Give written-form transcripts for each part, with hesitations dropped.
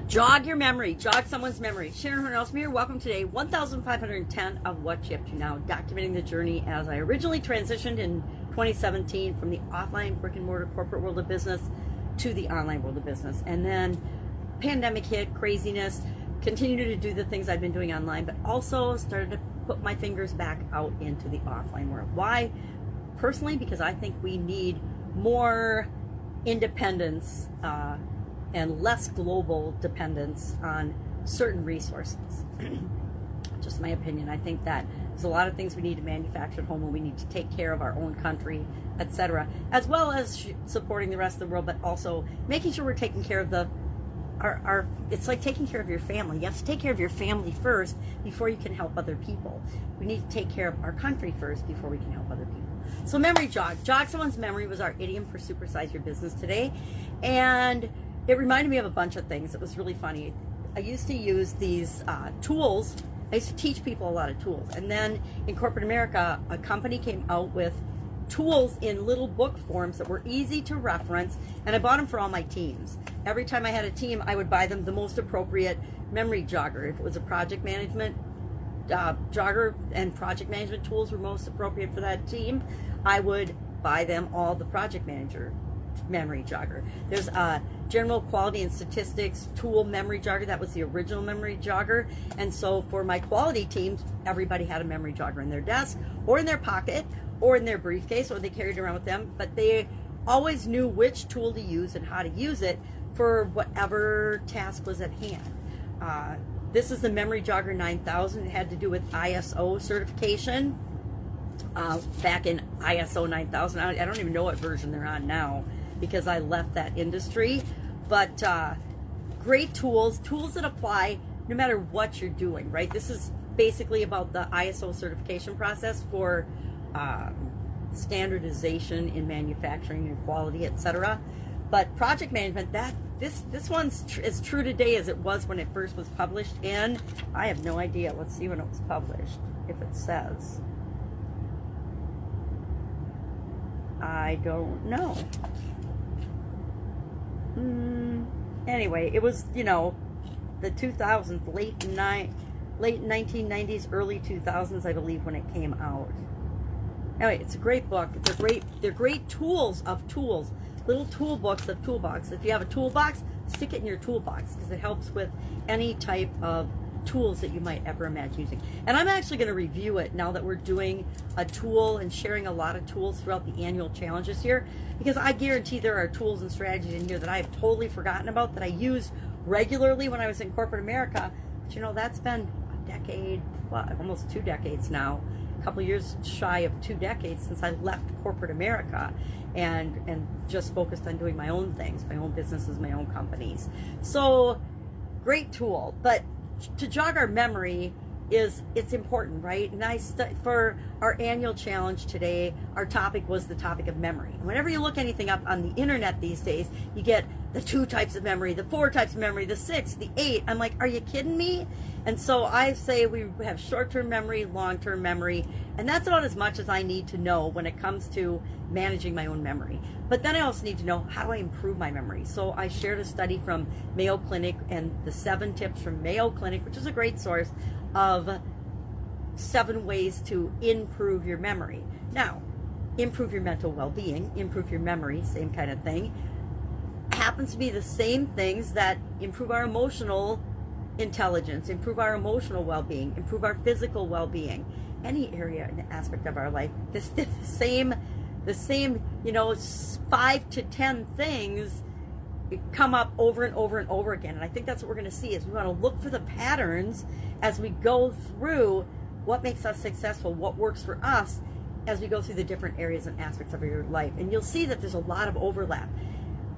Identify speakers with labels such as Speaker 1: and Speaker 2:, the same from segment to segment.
Speaker 1: Jog your memory, jog someone's memory. Horne-Ellstrom here. Welcome today, 1510 of What You Up To Now, documenting the journey as I originally transitioned in 2017 from the offline brick and mortar corporate world of business to the online world of business. And then pandemic hit, craziness, continued to do the things I've been doing online, but also started to put my fingers back out into the offline world. Why? Personally, because I think we need more independence and less global dependence on certain resources. Just my opinion. I think that there's a lot of things we need to manufacture at home, and we need to take care of our own country, etc., as well as supporting the rest of the world, but also making sure we're taking care of our it's like taking care of your family. You have to take care of your family first before you can help other people. We need to take care of our country first before we can help other people. So memory jog. Jog someone's memory was our idiom for supersize your business today. And it reminded me of a bunch of things. It was really funny. I used to use these tools. I used to teach people a lot of tools. And then in corporate America, a company came out with tools in little book forms that were easy to reference, and I bought them for all my teams. Every time I had a team, I would buy them the most appropriate memory jogger. If it was a project management jogger and project management tools were most appropriate for that team, I would buy them all the project manager memory jogger. There's a general quality and statistics tool memory jogger. That was the original memory jogger. And so for my quality teams, everybody had a memory jogger in their desk or in their pocket or in their briefcase, or they carried it around with them, but they always knew which tool to use and how to use it for whatever task was at hand. This is the Memory Jogger 9000. It had to do with ISO certification. Back in ISO 9000, I don't even know what version they're on now because I left that industry. But great tools that apply no matter what you're doing, right? This is basically about the ISO certification process for standardization in manufacturing and quality, etc. But project management, this one's as true today as it was when it first was published. And I have no idea. Let's see when it was published, if it says. I don't know. Anyway, it was, the 2000s, late 1990s, early 2000s, I believe, when it came out. Anyway, it's a great book. They're great tools of tools, little toolbooks of toolbox. If you have a toolbox, stick it in your toolbox because it helps with any type of tools that you might ever imagine using. And I'm actually going to review it now that we're doing a tool and sharing a lot of tools throughout the annual challenges here, because I guarantee there are tools and strategies in here that I have totally forgotten about that I used regularly when I was in corporate America. But that's been a decade, almost 2 decades now, a couple years shy of 2 decades since I left corporate America and just focused on doing my own things, my own businesses, my own companies. So great tool, but to jog our memory it's important, right? And for our annual challenge today, our topic was the topic of memory. And whenever you look anything up on the internet these days, you get the 2 types of memory, the 4 types of memory, the 6, the 8. I'm like, are you kidding me? And so I say we have short-term memory, long-term memory, and that's about as much as I need to know when it comes to managing my own memory. But then I also need to know, how do I improve my memory? So I shared a study from Mayo Clinic and the 7 tips from Mayo Clinic, which is a great source of 7 ways to improve your memory. Now, improve your mental well-being, improve your memory, same kind of thing. Happens to be the same things that improve our emotional intelligence, improve our emotional well-being, improve our physical well-being, any area and aspect of our life. The same 5 to 10 things come up over and over and over again. And I think that's what we're going to see, is we want to look for the patterns as we go through what makes us successful, what works for us as we go through the different areas and aspects of your life. And you'll see that there's a lot of overlap.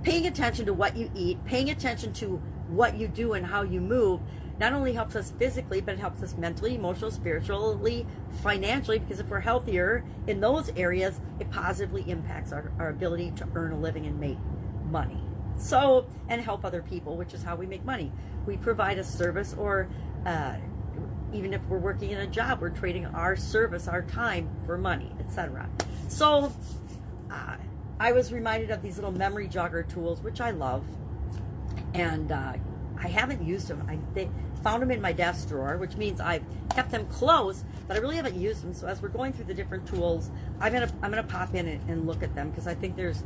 Speaker 1: Paying attention to what you eat, paying attention to what you do and how you move, not only helps us physically, but it helps us mentally, emotionally, spiritually, financially, because if we're healthier in those areas, it positively impacts our ability to earn a living and make money. So, and help other people, which is how we make money. We provide a service, or even if we're working in a job, we're trading our service, our time for money, etc. So I was reminded of these little memory jogger tools, which I love. And I haven't used them. They found them in my desk drawer, which means I've kept them close, but I really haven't used them. So as we're going through the different tools, I'm gonna pop in and look at them, because I think there's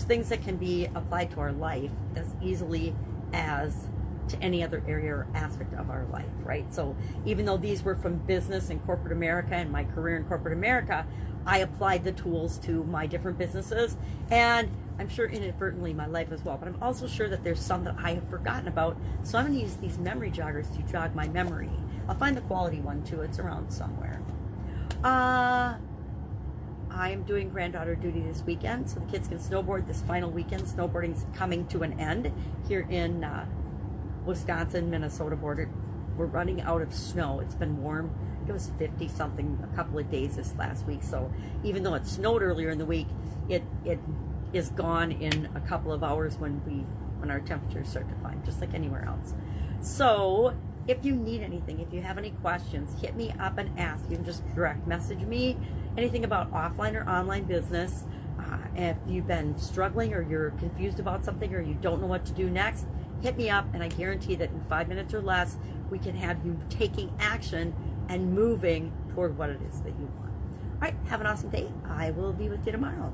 Speaker 1: things that can be applied to our life as easily as to any other area or aspect of our life, right? So even though these were from business and corporate America and my career in corporate America, I applied the tools to my different businesses, and I'm sure inadvertently my life as well. But I'm also sure that there's some that I have forgotten about, so I'm going to use these memory joggers to jog my memory. I'll find the quality one too. It's around somewhere. I am doing granddaughter duty this weekend, so the kids can snowboard this final weekend. Snowboarding's coming to an end here in Wisconsin, Minnesota border. We're running out of snow. It's been warm. It was 50 something a couple of days this last week. So even though it snowed earlier in the week, it is gone in a couple of hours when our temperatures start to climb, just like anywhere else. So if you need anything, if you have any questions, hit me up and ask. You can just direct message me anything about offline or online business. If you've been struggling or you're confused about something or you don't know what to do next, hit me up, and I guarantee that in 5 minutes or less, we can have you taking action and moving toward what it is that you want. All right, have an awesome day. I will be with you tomorrow.